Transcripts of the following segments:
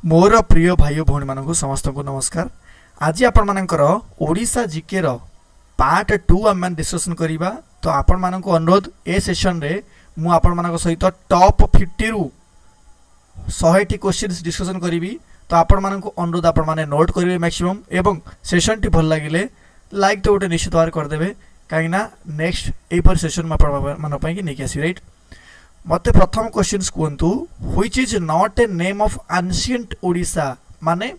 मोर प्रिय भाई भौणी मानक समस्त को नमस्कार। आज आपण मानकर ओडिशा जीके रो पार्ट 2 आम डिस्कसन करिबा। तो आपण मानक अनुरोध ए सेशन रे मु आपण मानक सहित टॉप 50 रु 100 क्वेश्चंस डिस्कसन करिवि। तो आपण मानक अनुरोध आपण माने नोट करिवे मैक्सिमम एवं सेशन टी भल लागिले लाइक तो गोटे निश्चित भाव कर देबे काई ना नेक्स्ट ए पर सेशन म आपण मानक पई कि नेकी आसी राइट। मते प्रथम क्वेश्चंस कहतु which is not a name of ancient Odisha माने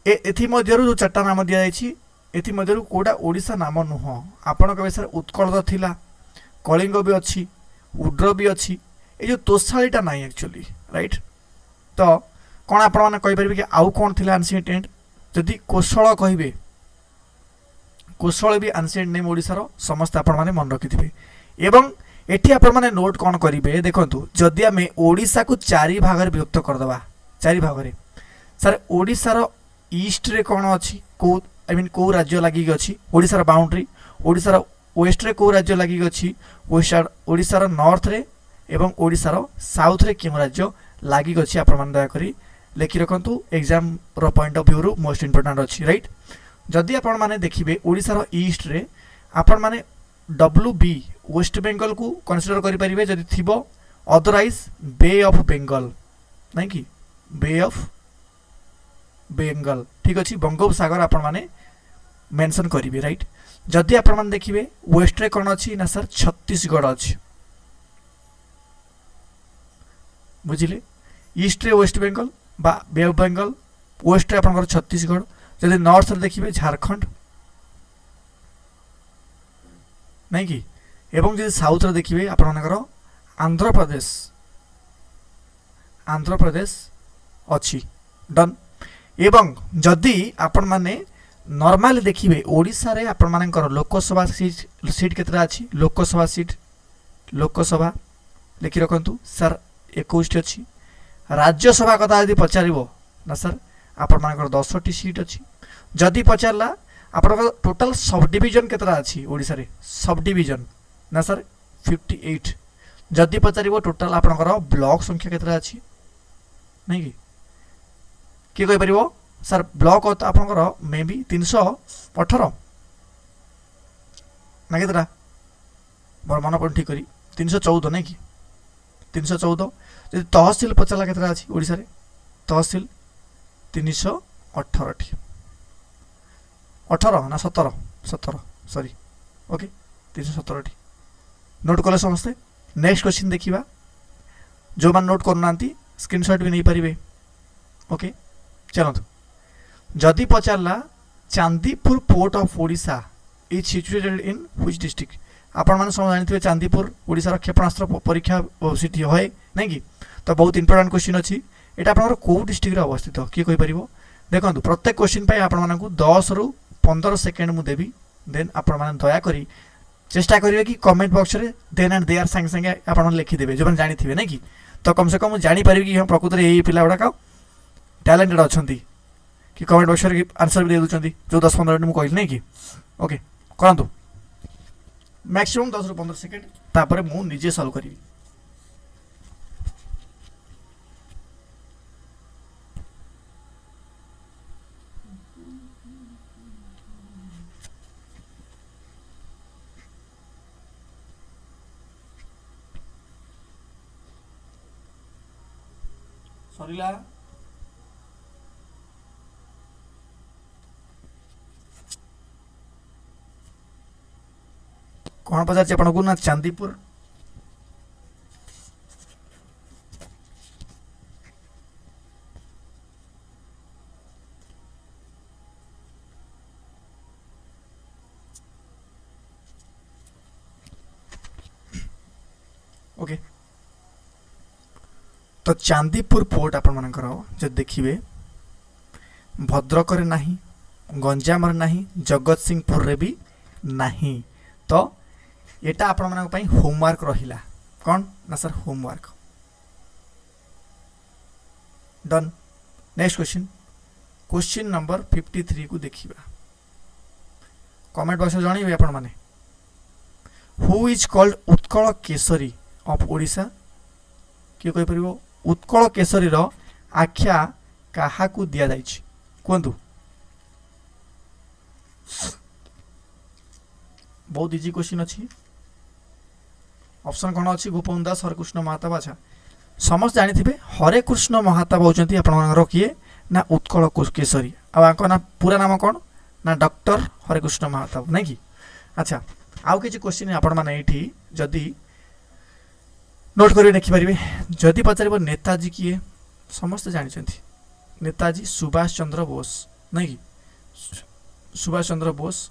एथि मध्यरु जो चारटा नाम दिया जायछि एथि मध्यरु कोडा ओडिशा नाम नुह। आपण कबे सर उत्कल तो थिला, कलिंग भी अछि, उड्र भी अछि, ए जो तोसालीटा नाही एक्चुअली राइट। तो कोन आपण माने कहि परबे कि आउ कोन थिला एंशिएंट जदि कोशल कहिबे कोशल भी एंशिएंट नेम ओडिसा रो समस्त आपण माने मन रखिथिबे। एवं एठी आपण माने नोट कौन करिवे देखंतु जदि आमे ओडिसा को चारि भाग रे विभक्त कर दबा चारि भाग रे सर ओडिसा रो ईस्ट रे कोन अछि को आई मीन को राज्य लागि अछि ओडिसा रो बाउंड्री, ओडिसा रो वेस्ट रे को राज्य लागि अछि ओडिसा रो नॉर्थ रे एवं ओडिसा रो साउथ रे केम राज्य लागि अछि आपण मान दया करी लेखि रखंतु एग्जाम रो पॉइंट ऑफ व्यू रो मोस्ट इंपोर्टेंट अछि राइट। जदि आपण माने देखिबे ओडिसा रो ईस्ट रे आपण माने WB वेस्ट बेंगल को कन्सिडर करि परिबे जदि थिबो, अदरवाइज बे ऑफ बेंगल नहीं कि बे ऑफ बेंगल ठीक अछि बंगोपसागर आपण माने मेंशन करिवे राइट। जदि आपण माने देखिबे वेस्ट रे कोन अछि ना सर छत्तीसगढ़ अछि बुझिले। ईस्ट रे वेस्ट बेंगल बा बे ऑफ बेंगल, वेस्ट रे आपण छत्तीसगढ़, जदि नॉर्थ रे देखिबे झारखंड नहीं कि एवं जदि साउथ रे देखिबे आपण मानकर आंध्र प्रदेश अछि डन। एवं जदि आपण माने नॉर्मली देखिबे ओडिसा रे आपण मानकर लोकसभा सीट केतरा अछि लोकसभा लिखि रखंतु सर 21 अछि। राज्यसभा कथा यदि पचारिबो ना सर आपण मानकर 10 टी सीट अछि। जदि पचारला आपण टोटल सब डिवीजन केतरा अछि ओडिसा रे सब डिवीजन ना सर 58। जदि पचारिबो टोटल आपनकर ब्लॉक संख्या केतरा अछि नहीं कि कहि परिबो सर ब्लॉक आपनकर मे बी 318 ना केतरा मोर मन पड़ ठीक करी 314 नहीं कि 314। जदि तहसील पचारला केतरा अछि ओडिसा रे तहसील 318 ठी 18 ना 17 सॉरी ओके 317 ठी नोट कले समस्ते। नेक्स्ट क्वेश्चन देखिबा जो मान नोट करनांती स्क्रीनशॉट भी नहीं पारिबे ओके चलंतु। जदि पचारला Chandipur port of Odisha is situated in which district आपण मान समझ जानिथिबे चांदीपुर ओडिसा रो क्षेपणास्त्र परीक्षा सिटी होय नहीं कि। तो बहुत इंपोर्टेंट क्वेश्चन अछि एटा आपनकर को डिस्ट्रिक्ट रे अवस्थित की कहि परिबो देखंतु प्रत्येक क्वेश्चन पय आपण मानकु 10 रु 15 सेकेंड मु देबी देन आपण मान दया करी चेष्टा करिवे कि कमेंट बॉक्स रे देन एंड देयर संग संग आपण लिखि देबे जो जानि थिबे नै कि। तो कम से कम जानि परिबे कि हम प्रकृति रे एई पिला गुडा टैलेंटेड अछंती कि कमेंट बॉक्स रे आंसर भी दे दुचंती जो 10-15 मिनिट मु कहिल नै कि ओके करंतु मैक्सिमम 10 रु 15 सेकेंड तापर मु निजे सॉल्व करिवि। सरीला कौन पचार आपण को ना चांदीपुर ओके। तो चांदीपुर पोर्ट आपण मानकर जब देखिए भद्रक रे नाही, गंजाम रे नाही, जगत सिंहपुर रे भी नाही। तो एटा आपण मानक पई होमवर्क रहिला कौन ना sir homework done. Next question number 53 को देखिबा कमेंट बॉक्स जणाइबे आपण माने who is called Utkal Kesari of Odisha किए कहि परिबो उत्कल केसरी रो आख्या काहाकू दिया जाइछि कहतु बहुत इजी क्वेश्चन अच्छी ऑप्शन कौन अच्छी गोपबंधु दास हरेकृष्ण महाताब अच्छा समस्त जानी हरे कृष्ण महाताब होती आपंकर किए ना उत्कल केशरी आंक ना पूरा नाम कौन ना डॉक्टर हरेकृष्ण महाताब नहीं कि अच्छा आउ किसी क्वेश्चन आपण मैंने ये जदि नोट कर देखिपारे जदि पचार नेताजी किए समस्ते जानते नेताजी सुभाष चंद्र बोस नहीं कि सुभाष चंद्र बोस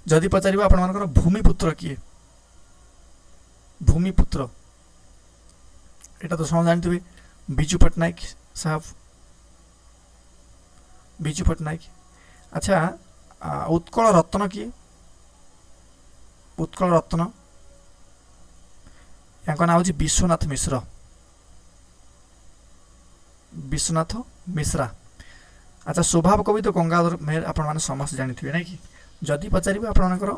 जदि पचार आपर भूमिपुत्र किए भूमिपुत्र एटा तो समझ जानते बिजू पट्टनायक साहब बिजू पट्टनायक अच्छा उत्कल रत्न किए उत्कल रत्न या ना हूँ विश्वनाथ मिश्र विश्वनाथ मिश्रा अच्छा स्वभाव कवि तो गंगाधर मेहर आपण मैंने समस्त जानी ना कि जदि पचार आपणकर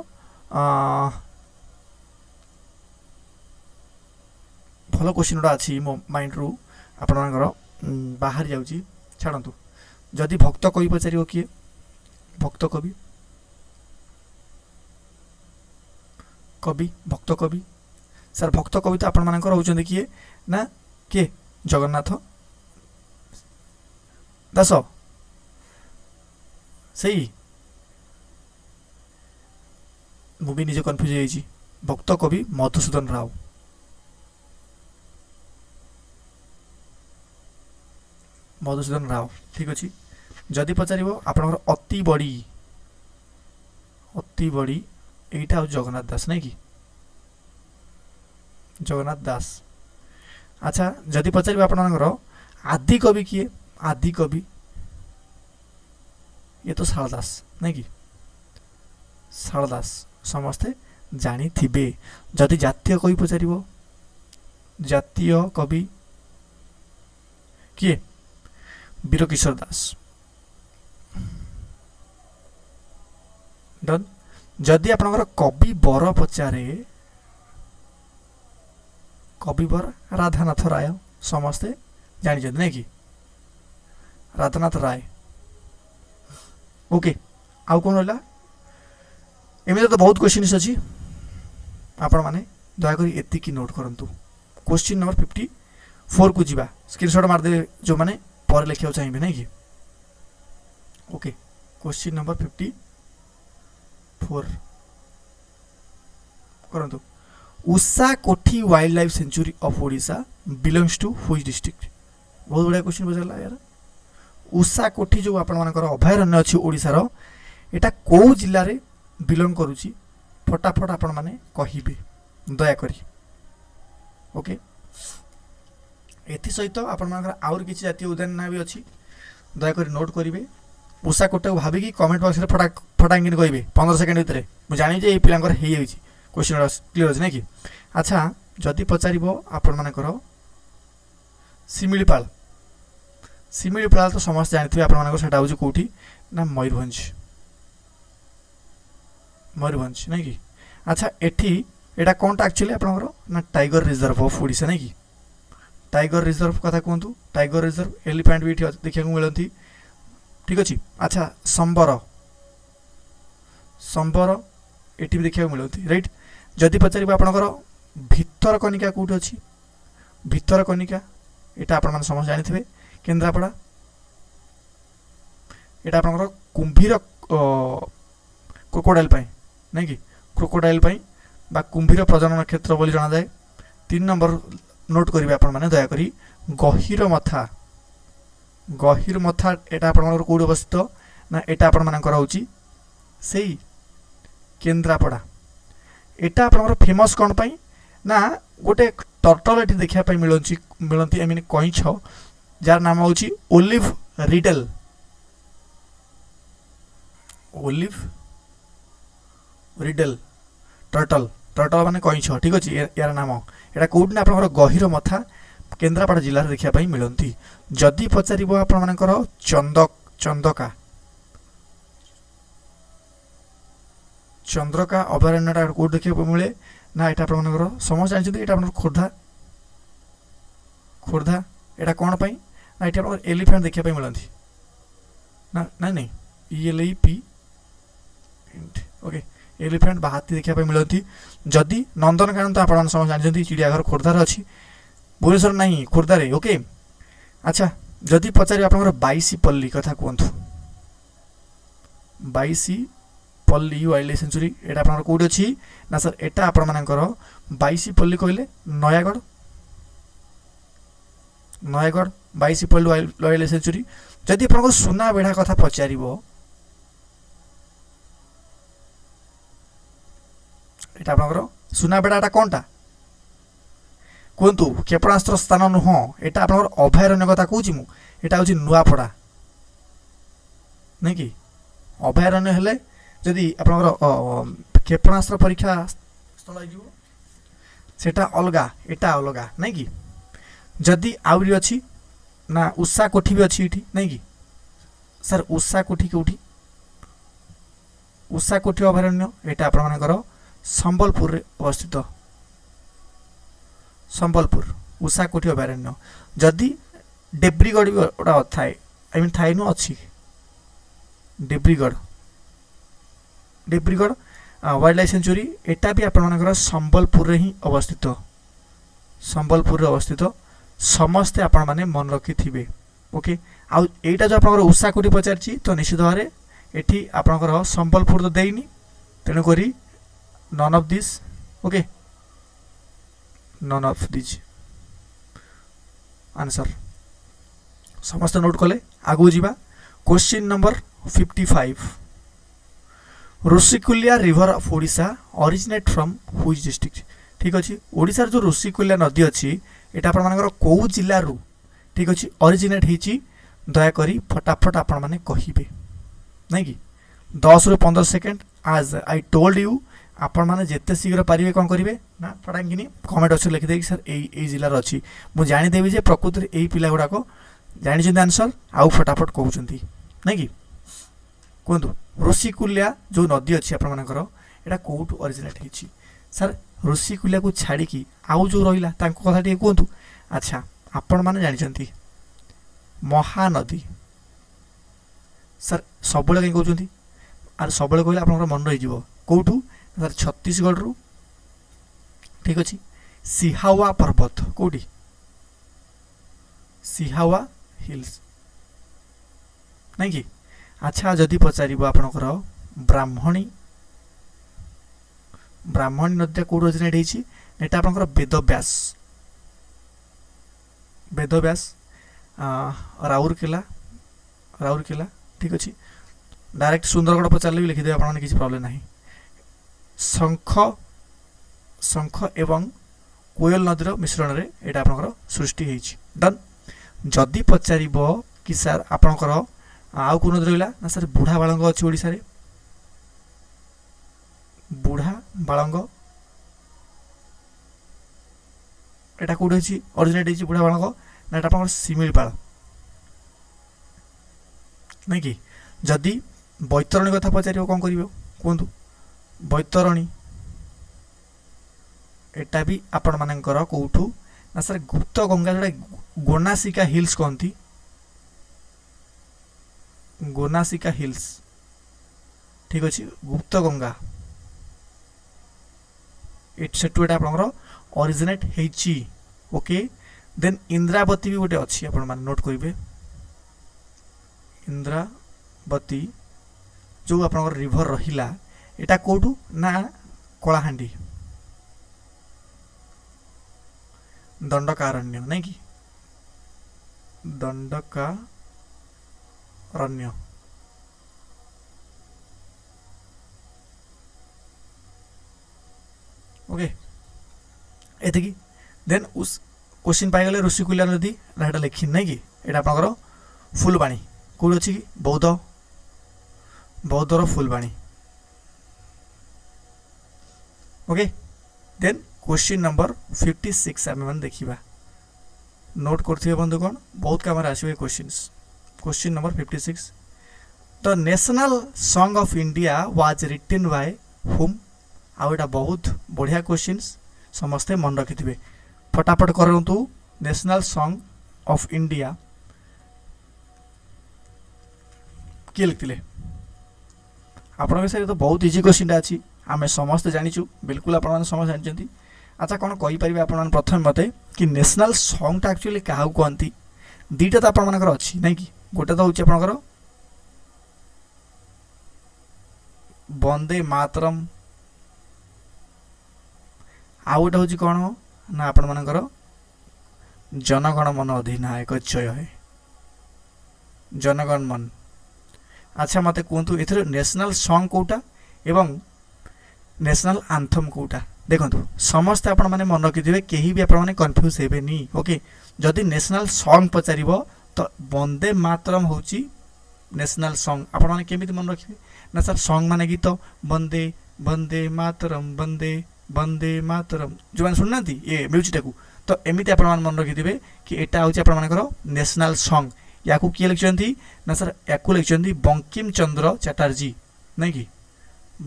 भल क्वेश्चन गुड़ा अच्छी मो माइंड रु आपणकर बाहर जाऊँगी छाड़ू जदि भक्त कवि पचार किए भक्त कवि कवि भक्त कवि सर भक्त कवि तो आपण मानकर होउछन्ती किए ना किए जगन्नाथ दास सही मुझे निजे कन्फ्यूज हो भक्त कवि मधुसूदन राव मधुसूदन राव ठीक अच्छे जदि पचार आपणकर अति बड़ी एटा हूँ जगन्नाथ दास नहीं कि जगन्नाथ दास अच्छा जदि पचार आपणकर आदि कवि किए आदि कवि ये तो शालदास नहीं कि शालदास समस्ते जानी थिबे जदि जातीय कवि पचार जातीय कवि किए वीरकिशोर दास डन जदि आपणकर कवि बर पचारे कवि बर राधानाथ राय समस्ते जानी नहीं कि राधानाथ राय ओके आउ कौन रहा एमती तो बहुत क्वेश्चन अच्छी आपण मैंने दयाक एति नोट करूँ क्वेश्चन नंबर 54 को जीवा स्क्रीनशॉट मारदे जो मैंने पर लिखा चाहिए नहीं कि ओके क्वेश्चन नंबर 54 करंतु Usha Kothi wildlife sanctuary of Odisha belongs to which district बहुत बड़ा क्वेश्चन पचारा यार उषा कोठी जो आपण मानकर अभयारण्य अच्छी ओडिशार एटा कौ जिल्ला रे बिलोंग करुची फटाफट आपण माने कहिबे दया करी ओके एथि सहित आपण मानकर आउर किछि जातीय उद्यान ना भी अच्छी दया करी नोट करिवे उषा कोटा भाविकी कमेंट बॉक्स रे फटांगिन कहिबे 15 सेकंड भितर मु जानि जे ए पिलांकर हेइ होइछि क्वेश्चन क्लियर अछि नै कि अच्छा जदि पचारिबो आपण मानकर सिमिलीपाल सिमिलीपाल तो समस्त जानते आपण मानकर सेटा होछि कोठी ना मयूरभंज मयूरभंज नहीं कि अच्छा एठी एटा कोनटा एक्चुअली आपनकर ना टाइगर रिजर्व ऑफ ओडिशा नहीं कि टाइगर रिजर्व कथा कहतु टाइगर रिजर्व एलिफेंट भी देखा मिलती ठीक अच्छे अच्छा संबर संबर एटी भी देखा मिलती राइट जदि पचार आपणकर भितरकनिका कौटी अच्छी भितरकनिका यहाँ आपण समस्त जानी केन्द्रापड़ा यहाँ आपणकर कुंभीर क्रोकोडाइल नहीं कि क्रोकोडाइल बा कुंभीर प्रजनन क्षेत्र बोली जना जाए 3 नंबर नोट करेंगे आपण मैंने दयाकोरी गहीर मथा यहाँ आप कौट अवस्थित ना यहाँ आपण मानकर होची से केन्द्रापड़ा यहाँ आप फेमस कौन पाई ना गोटे टर्टल ये देखापी मिलती आई मीन कईछ जार नाम हूँ olive riddle olive riddle turtle turtle माने कईछ ठीक अच्छे यार नाम यहाँ कौट ना आप गहीर मथा केन्द्रापड़ा जिले में देखापी मिलती जदि पचार आपर चंदका चंद्रका अभयारण्य कौट देखा मिले ना यहाँ आप समस्त जानते यहाँ आप खोर्धा खोर्धा एटा कौन पाई ना ये आप एलिफेंट देखा मिलती ना ना नहीं ELEP ओके एलिफेंट बा हाथी देखा मिलती जदि नंदनकानन तो आप जानते चिड़ियाघर खोर्धार अच्छी भुवनेश्वर नहीं खोर्धार ओके अच्छा जदि पचारि आप बाईसीपल्ली कथा कहतु बाईसीपल्ली वाइल्ड लाइफ सेंचुरी एटा आप कौट अच्छी ना सर एटा आपर बाईसीपल्ली कहले Nayagarh Nayagarh Baisipalli wildlife sanctuary जदि आप सुनाबेढ़ा कथा पचार एटा आप सुनाबेढ़ाटा कौनटा कहतु क्षेपणास्त्र स्थान नुह एटा आप अभयारण्य कथा कौची मुझा हूँ नुआपड़ा नहीं कि अभयारण्य हेले जदि आप क्षेपणास्त्र परीक्षा स्थल सेटा अलगा एटा अलगा नहीं कि जदि आउरी अच्छी ना उषा कोठी भी अच्छी इठी नहीं कि सर उषा कोठी कौटी उषा कोठी अभयारण्य एटा आप संबलपुर अवस्थित संबलपुर उषा कोठी अभयारण्य जदि डेब्रीगढ़ भी गोटा थाए आई मीन थाए नु अच्छी डेब्रीगढ़ डेब्रीगढ़ वाइल्ड लाइफ सेंचुरी एटा भी आप संबलपुर ही अवस्थित संबलपुर अवस्थित समस्ते आपण माने मन रखी थिबे ओके आउ एटा जो आप उषा कोठी पचारची तो निश्चित भाव में एठी आपणकर संबलपुर तो देइनी तेणु करी none of this okay none of this answer समस्त नोट कले आगु जीवा question number 55 Rushikulya river of Odisha originate from which district ठीक अच्छे ओडिशार जो ऋषिकुल्या नदी अच्छी एटा आपण मानकर कौ जिल्लारू ठीक अच्छे ओरिजिनेट होती दयाकोरी फटाफट आपण माने कहिबे नहीं कि 10 रु 15 सेकेंड आज आई टोल्ड यू आपण माने जेते शीघ्र पारिबे कोन करिवे ना फटांगिनी कमेंट बॉक्स लिखि देई सर एई जिल्लार अछि मु जानि देबी जे प्रकृति एई पिला गुडाको जानि छन आंसर आउ फटाफट कहउचंती नहीं कि कोंतु ऋषिकुल्या जो नदी अछि आपण मानकर एटा कोउट ओरिजिनेट हिछि सर ऋषिकुल्या को छाड़ी की आउ जो रहिला तांको कथा टे कोंतु अच्छा आपण माने जानि छंती महानदी सर सबले कहीं कहउचंती आर सबले कहले आपनकर मन रहि जिवो कोउठु सर छत्तीसगढ़ रु ठीक अच्छे सिहावा पर्वत कौटी सिहावा हिल्स नहीं कि अच्छा जदि पचार आपणकर ब्राह्मणी ब्राह्मणी नदी कौट ओरिजिनेट होती एटा आपणकर वेदव्यास वेदव्यास राउरकेला राउरकेला ठीक अच्छे डायरेक्ट सुंदरगढ़ पचारे भी लिखिदे आप किसी प्रॉब्लम नहीं शंख शंख एवं कोयल नदीर मिश्रण रे एटा आपनकर सृष्टि होईछि डन जदि पचार कि सर आपनकर आउ को नदी रहिला ना सर बुढ़ा बालंग अछि ओडिसा रे बुढ़ा बालंग एटा कोड अछि ओरिजिनेट होईछि बुढ़ा बालंग ना एटा आपनकर सिमिलपाल नहीं कि जदि बैतरणी कथा पचार कौन करिवो कोंतु बैतरणी एटा भी आपण मानकर कौठू ना सर गुप्त गंगा जोड़ा गोनासिका हिल्स कहती गोनासिका हिल्स ठीक अच्छे गुप्त गंगा सेटू एटा आपनकर ओरिजिनेट हेची ओके देन इंद्रावती भी गोटे अच्छी आपण मान नोट करिवे इंद्रावती जो आपनकर रिवर रहिला एटा कोठू ना कलाहांडी दंडकारण्य नहीं कि दंडकारण्य ओके एतिकी देन उस क्वेश्चन पाई गले ऋषिकुल्या नदी ना एटा लिखि नहीं कि एटा आपनकर फुलबाणी कोड अछि कि बौद्ध बौद्धर Phulbani okay then question number 56 आम मैंने देखा नोट करथिबे बंधुगण बहुत काम आसवे questions question number 56 the national song of India was written by whom आउ एटा बहुत बढ़िया क्वेश्चंस समस्ते मन रखिथिबे फटाफट करंतु नेशनल सॉन्ग ऑफ इंडिया किए लिखते आपण विषय तो बहुत इजी क्वेश्चन अच्छी आम समस्ते जाचु बिल्कुल आप समस्त जानते। अच्छा कौन कहींपर आप प्रथम मत कि नेशनल सॉन्गटा एक्चुअली क्या कहती दुईटा तो आपर अच्छी ना कि गोटे तो हूँ आपंकर वंदे मातरम आउ गोटे हूँ कौन ना आपण मानकर जनगण मन अधिनायक जय है जनगण मन। अच्छा मत कहतु ए नेशनल सॉन्ग कोटा एवं नेशनल आंथम कोटा देखो समस्ते आपण मैंने मन रखिथे कहीं भी आपने कन्फ्यूज हेबेनी ओके। जदि नेशनल सॉन्ग पचार तो वंदे मातरम हूँ नेशनल सॉन्ग आपण मैंने केमी मन रखिए ना सर सॉन्ग माने गीत वंदे वंदे मातरम वंदे वंदे मातरम जो मैंने शुणुना ये म्यूजिक को तो एमती आप मन रखिथे कि यहाँ हूँ आपर नेशनल सॉन्ग या किए लिखिं ना सर या लिखिं बंकिम चंद्र चटर्जी नहीं कि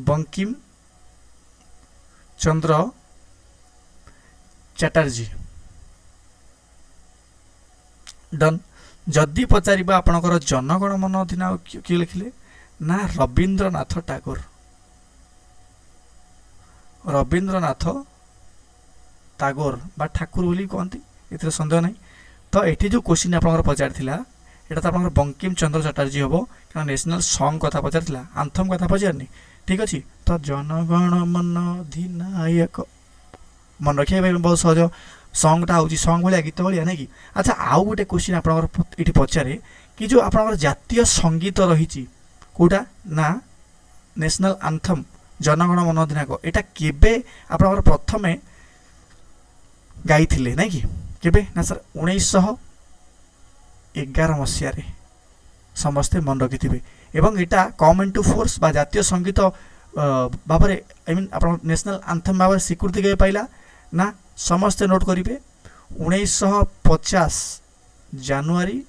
बंकिम चंद्र चटर्जी डन। जदि पचार आपणकर जनगण मन अधिनायक किए लिखिले ना रवींद्रनाथ टागोर रवींद्रनाथ टागोर बा ठाकुर बोली कहती ये सन्देह ना। तो ये जो क्वेश्चन आप पचार यहाँ तो आप बंकिम चंद्र चटर्जी हम क्या नेशनल सॉन्ग कथा पचार आंथम कथा पचारनी ठीक अच्छे। तो जनगण मन अधिनायक मन रखिए बहुत सहज सॉन्गटा हूँ सॉन्ग भाया गीत भाया नहीं कि। अच्छा आउ गोटे क्वेश्चन आप पचारे कि जो आप जातीय संगीत रही कौटा ना नेशनल आंथम जनगण मन अधिनायक यहाँ केबे आप प्रथम गाई नहीं कि केबे ना सर 1911 मसीह समस्ते मन रखिथे एवं यहाँ कम इनटू फोर्स बा जातीय संगीत भाव आई मीन आप नेशनल आंथम भाव स्वीकृति के पाइला ना समस्ते नोट करेंगे 1950 जानुआरी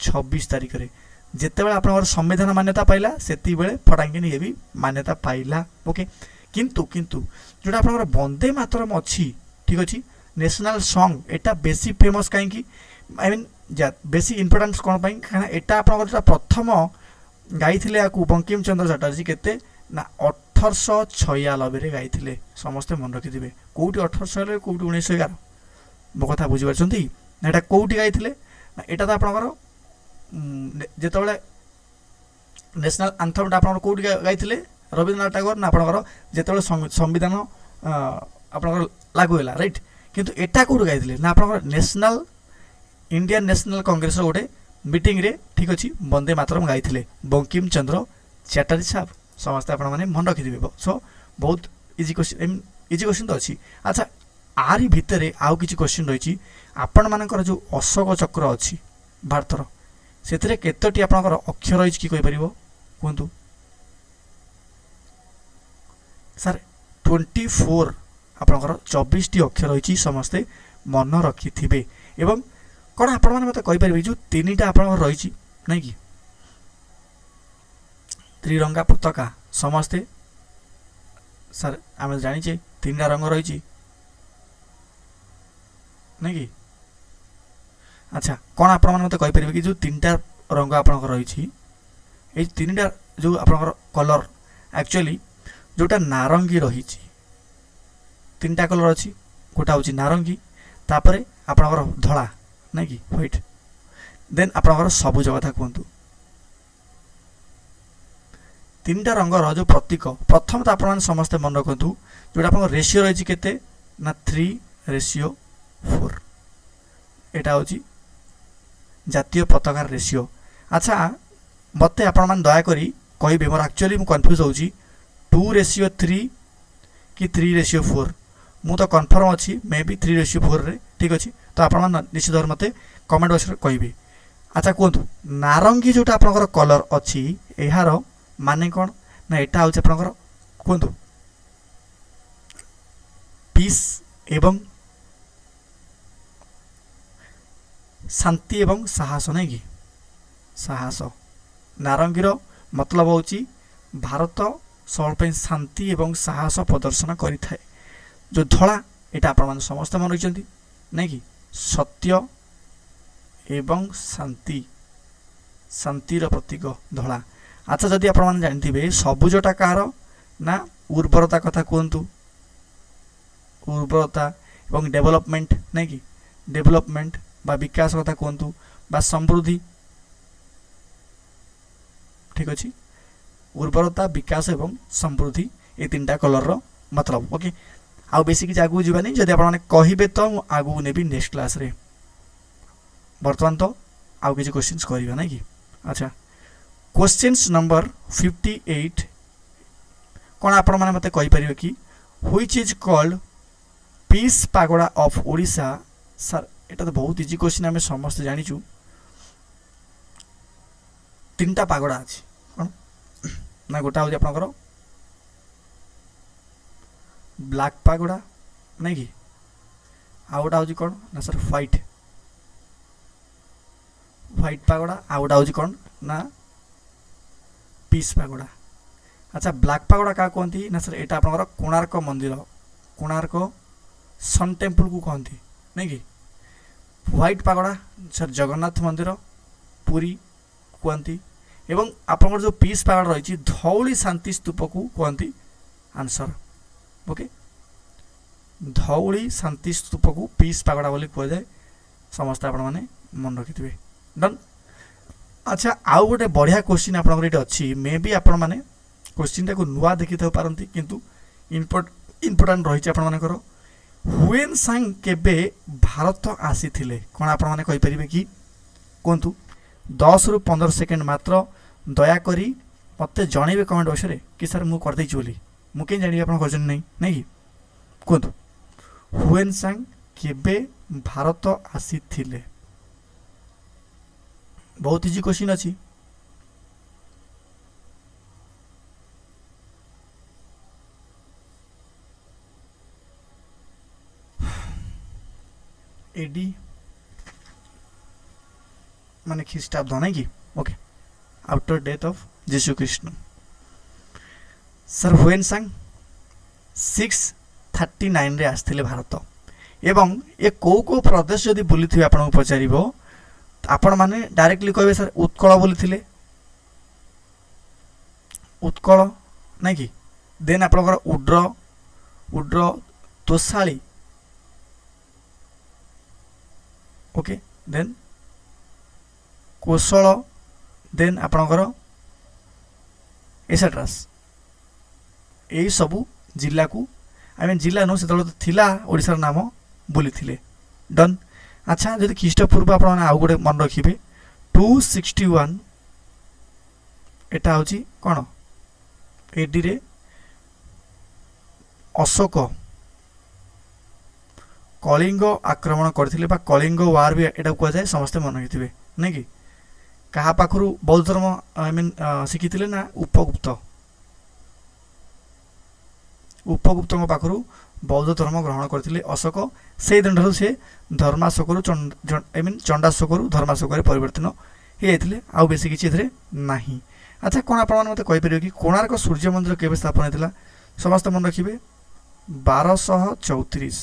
26 तारिख में जिते बड़े आप संविधान मान्यता पाइला से फटांगिन ये भी मान्यता पाइला ओके। किंतु किंतु जोटा आप वंदे मातरम अच्छी ठीक अच्छे नेशनल सॉन्ग एटा बेसी फेमस कहीं आई मीन बेसी इम्पोर्टान्स कौन पाई कहीं एटा आप प्रथम गाई बंकिम चंद्र चटर्जी केते ना 1896 गाई समस्ते मन रखिथे कौटी 1896 कौटी 1911 मो कथा बुझीपार ना कौटी गाई ना यहाँ तो आपंकर जिते नेशनल आंथमटा आप कौटी गाई रवींद्रनाथ टागोर ना आपंकर जिते संविधान आपंकर लागू है राइट किंतु एटा कौटी गाई ना आप नेशनल इंडियन नेशनल कांग्रेस गोटे मीटिंग रे ठीक अच्छे वंदे मातरम गाई बंकिम चंद्र चटर्जी साहब समस्ते आप मन रखिथे। सो बहुत इजी क्वेश्चन तो अच्छी। अच्छा आरी भितर आउ किसी क्वेश्चन रही आपण मानकर जो अशोक चक्र अच्छी भारतर से केतोटी आपंकर अक्षर रही कि कहतु सर 24 आपंकर 24 टी अक्षर रही समस्ते मन रखिथे एवं कौन आप मत कहींपर जो 3टा आप रही नहीं कि त्रिरंगा पताका समस्ते सर आम जाचे 3टा रंग रही नहीं कि। अच्छा कौन आप मत कहींपर कि जो 3टा रंग आप रही 3टा जो आप कलर एक्चुअली जोटा नारंगी रही 3टा कलर अच्छी गोटा हूँ नारंगी तापर आपंकर धला नहीं कि व्हाइट देन आपंकर सबुज कथा कहतु 3टा रंगर जो प्रतीक प्रथम तो आप समस्ते मन रखु जोटा आप रेसीओ रही केते ना 3:4 यहाँ हूँ जातीय पताकार रेसीओ। अच्छा मत आपण दयाक कहे मोर एक्चुअली मुझे कन्फ्यूज होची 2:3 कि 3:4 मु तो कन्फर्म अच्छी मे बी 3:4 रे ठीक अच्छे। तो आप निश्चित भाव मत कमेंट बॉक्स रे कहिबे। अच्छा कहतु नारंगी जोटा आपंकर कलर अच्छी यार माने कौन ना यहाँ हूँ आपंकर कहतु पीस एवं शांति एवं साहस नहीं कि साहस नारंगीर मतलब हूँ भारत सब शांति एवं साहस प्रदर्शन करें। जो धला यहाँ आप समस्त मन रखिंट नहीं कि सत्य एवं शांति शांतिर प्रतीक धला। अच्छा जदि आपण माने जानथिबे सबुजटा कार ना उर्वरता कथा कहतु उर्वरता एवं डेवलपमेंट नहीं कि डेवलपमेंट बा विकास कथा कहतु बा समृद्धि ठीक अच्छे उर्वरता विकास एवं समृद्धि ये तीन टा कलर रो मतलब ओके आउ बेसी कि आगू जीवानी जदि आपण माने कहिबे तो आगू नेबी नेक्स्ट क्लास रे वर्तमान तो आउ किछि क्वेश्चंस करिबा नै कि अच्छा क्वेश्चंस नंबर 58 कोन आपण माने मते कहि परिबे कि which is called peace pagoda of Odisha sir एटा तो बहुत इजी क्वेश्चन हमें समस्त जानिचु तीनटा पागोडा अछि कोन ना गोटा हो आपनकर ब्लैक पागोडा नहीं कि आउटा हो कौन ना sir white white pagoda outta हो कौन ना पीस पागोडा। अच्छा ब्लैक पागोडा क्या कहती ना सर यहाँ आप कोणार्क मंदिर कोणार्क सन टेम्पल को कहती नहीं कि व्हाइट पागोडा सर जगन्नाथ मंदिर पुरी कहती एवं आप जो पीस पागोडा रही धौली शांति स्तूप को कहती आंसर ओके धौली शांति स्तूप को पीस पागोडा बोली कह जाए समस्त आपण मैंने मन रखिथे डन। अच्छा आउ गोटे बढ़िया क्वेश्चन आपन अच्छी मे बी आपण मैंने क्वेश्चन टाक नुआ देखी था पारती किंतु इम्पोर्टाट रही आपण मानकर हुएन सांग केबे भारत आसी थिले कोन आपण माने कहि परिबे कि कोंतु 10 रु 15 सेकंड मात्र दया करी मते जणेबे कमेंट बॉक्स रे कि सर मु कर दै बोली मु के जानि आपण क्वेश्चन नहीं नहीं कोंतु हुएन सांग केबे भारत आसी थिले बहुत इजी क्वेश्चन अछि एडी माने ख्रीष्टाब्द नहीं कि ओके आफ्टर डेथ ऑफ जीशु कृष्ण सर हुएन सांग 639 रे आस्थिले भारत एवं ए को प्रदेश जदि बुली थिबे आपन को पचारिबो आपण माने डायरेक्टली कहबे सर उत्कल बुली थिले उत्कल नहीं कि देन आपनकर उड्र तोसाली ओके देन कोशल देन आपणकर एसेट्रास यही सबू जिला को आई मीन जिला नो से थिला ओडिशार नाम बोली थिले डन। अच्छा जदि ख्रीष्टपूर्व आप आउ गोटे मन रखिए 261 एटा होची कौन एडी रे अशोक कलिंग आक्रमण करथिले बा कलिंग वार भी एटा कह जाए समस्त मन रखिथिबे नहीं कि कहा पाखरु बौद्ध धर्म आई मीन शिखिथिले ना उपगुप्त पाखरु बौद्ध धर्म ग्रहण करथिले अशोक से दिन से धर्माशोकरु आई मीन चंडाशोकरु धर्माशोक परिवर्तन हो जाइथिले आउ बेसी किछि एथरे नाही। अच्छा कोन आपण मते कहि परियो कि कोणार्क सूर्य मंदिर केबे स्थापन हेतिला समस्त मन रखिबे 1234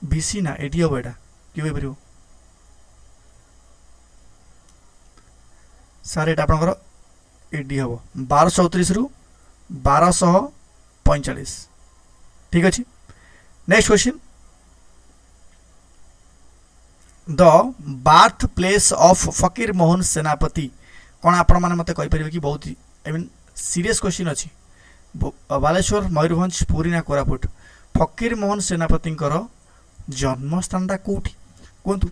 बीसी ना एडी हो एटा कि कहि परियो सर एटा आपनकर एडी हो 1234 रु 1245 ठीक अछि। Next question the birth place of Fakir Mohan सेनापति कौन आपण माने मते कहि परिबे कि बहुत आई मीन सीरियस क्वेश्चन अछि बालेश्वर मयूरभंज पुरी ना कोरापुट फकीर मोहन सेनापति जन्म स्थानटा कोठी कोंतु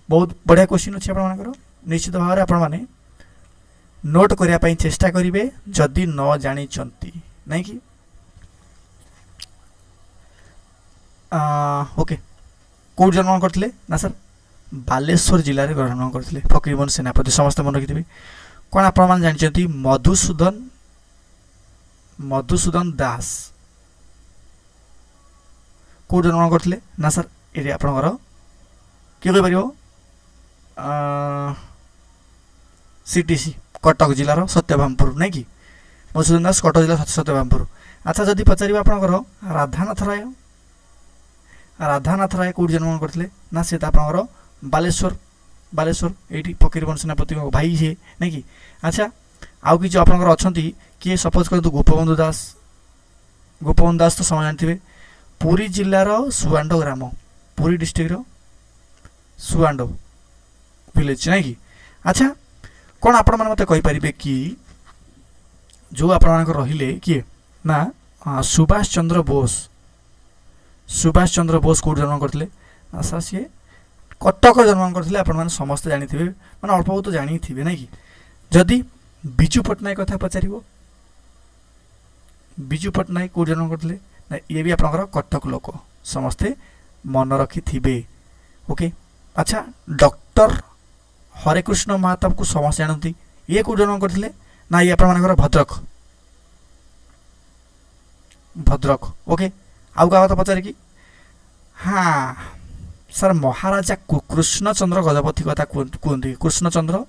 बहुत बढ़िया क्वेश्चन अछि आपण मानकर निश्चित भाव आपण माने नोट करिया पई चेष्टा करिवे जदि न जानि चंती नहीं कि ओके को जन्म करथिले ना सर बालेश्वर जिले में जन्म करथिले फकीर मोहन सेनापति समस्त मन रखिथिबे कोन आपण मान जानि चंती मधुसूदन दास को जन्म करथिले ना सर एरे आपनकर कि कहि परियो सीटीसी कटक जिलार सत्यभामपुर नहीं कि मधुसूदन दास कटक जिला सत्यभामपुर। अच्छा जदि पचारिबा आपनकर राधानाथ राय राधानाथ राय कौट जन्म करते ना सी आपंकर बालेश्वर बालेश्वर ये फकीरमोहन सेनापति भाई सी नहीं कि अच्छा आउ कि आपंकर अच्छा किए सपोज कर गोपबंधु दास तो समय जानते पुरी जिलार सुआंडो ग्राम पुरी डिस्ट्रिक्ट सुआंडो विलेज नहीं कि अच्छा कौन आपण मैंने मत कहींपारे कि जो आपण रहिले किए ना सुभाष चंद्र बोस कौट जन्म करते सर सी कटक जन्म करते आपण मैंने समस्त जानी मैंने अल्प बहुत जानी थे नहीं कि जदि विजु पट्टनायक कथा पचार विजु पट्टनायक कौट जन्म करते ना ये भी आपंकर कटक लोक समस्ते मन रखी थे ओके अच्छा डॉक्टर हरेकृष्ण महाताब को समस्त जानती ये कौट जन्म करते ना ये आपर भद्रक भद्रक ओके आउ क्या कथा पचारे कि हाँ सर महाराजा कृष्णचंद्र गजपति कथा कहते कृष्णचंद्र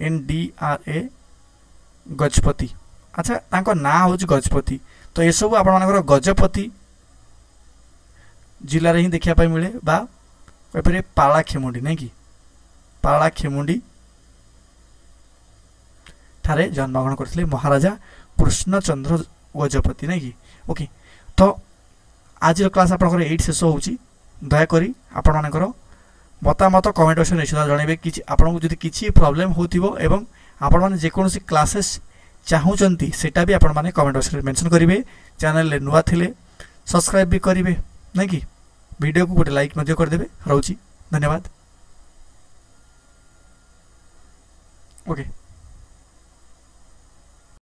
NDRA गजपति अच्छा तांको ना हूँ गजपति तो ये सब आपर गजपति जिले में ही देखा मिले बा कहींपारे पाला खेमुंडी नहीं कि पाला खेमुंडी ठारे जन्मग्रहण करते महाराजा कृष्णचंद्र गजपति नहीं कि ओके तो आज क्लास आपंकर ये शेष हो दयाकोरी आपण मानकर मतामत कमेंट बक्स निश्चित जनइबे कि आपको जब किसी प्रोब्लेम होतिबो एवं आपण माने जेकोसी क्लासेस चाहूचंती सेटा भी आपण माने कमेंट बक्स मेंशन करिवे चैनल ले नुआ थिले सब्सक्राइब भी करिवे नहीं कि वीडियो को गोटे लाइक मध्य कर देबे रहउची धन्यवाद ओके।